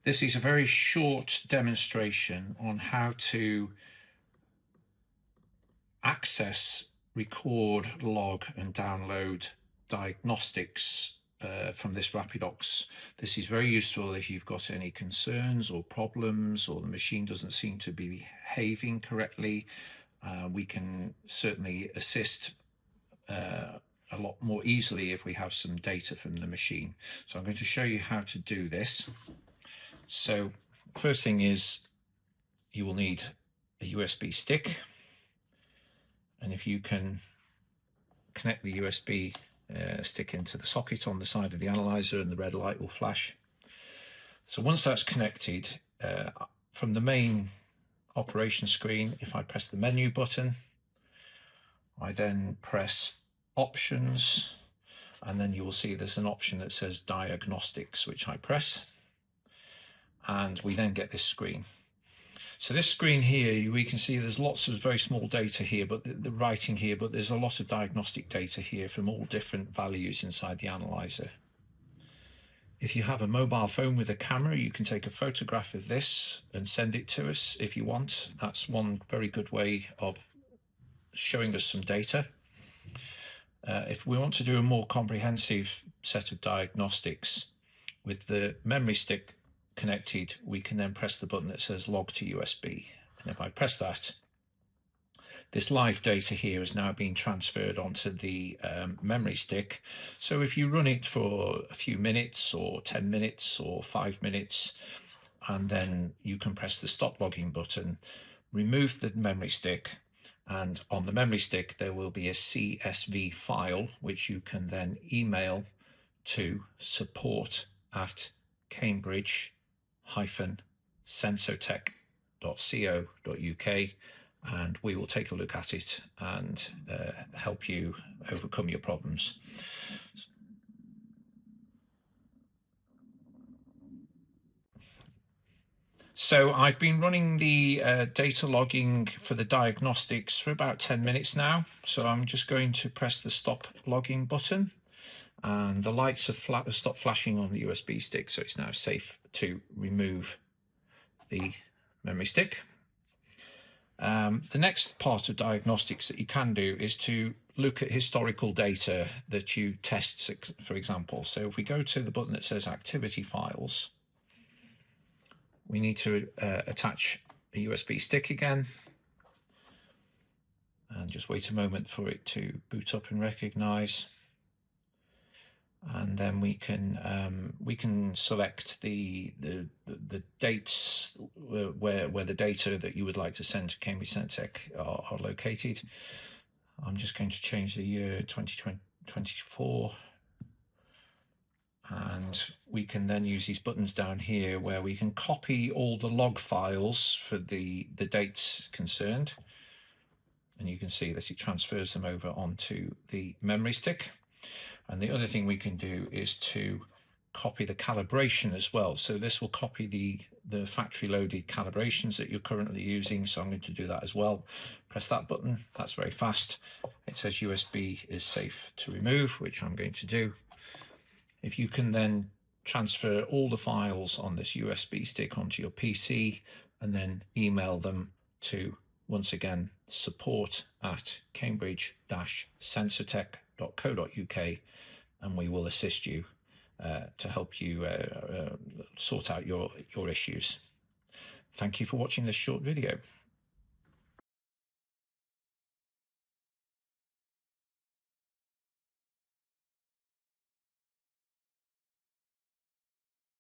This is a very short demonstration on how to access, record, log and download diagnostics from this Rapidox. This is very useful if you've got any concerns or problems, or the machine doesn't seem to be behaving correctly. We can certainly assist a lot more easily if we have some data from the machine. So I'm going to show you how to do this. So first thing is, you will need a USB stick, and if you can connect the USB stick into the socket on the side of the analyzer, and the red light will flash. So once that's connected, from the main operation screen, if I press the menu button, I then press options, and then you will see there's an option that says diagnostics, which I press, and we then get this screen. So this screen here, we can see there's lots of very small data here, but the writing here, but there's a lot of diagnostic data here from all different values inside the analyzer. If you have a mobile phone with a camera, you can take a photograph of this and send it to us if you want. That's one very good way of showing us some data. If we want to do a more comprehensive set of diagnostics with the memory stick connected, we can then press the button that says log to USB, and if I press that, this live data here is now being transferred onto the memory stick. So if you run it for a few minutes or 10 minutes or 5 minutes, and then you can press the stop logging button, remove the memory stick, and on the memory stick there will be a CSV file which you can then email to support@cambridge-sensotech.co.uk, and we will take a look at it and help you overcome your problems. So I've been running the data logging for the diagnostics for about 10 minutes now. So I'm just going to press the stop logging button, and the lights have stopped flashing on the USB stick, so it's now safe to remove the memory stick. The next part of diagnostics that you can do is to look at historical data that you test, for example. So if we go to the button that says activity files, we need to attach a USB stick again, and just wait a moment for it to boot up and recognize. And then we can select the dates where the data that you would like to send to Cambridge Sensotech are located. I'm just going to change the year 2024, and we can then use these buttons down here where we can copy all the log files for the dates concerned, and you can see that it transfers them over onto the memory stick. And the other thing we can do is to copy the calibration as well. So this will copy the factory loaded calibrations that you're currently using. So I'm going to do that as well. Press that button. That's very fast. It says USB is safe to remove, which I'm going to do. If you can then transfer all the files on this USB stick onto your PC, and then email them to, once again, support@cambridge-sensotech.co.uk, and we will assist you to help you sort out your issues. Thank you for watching this short video.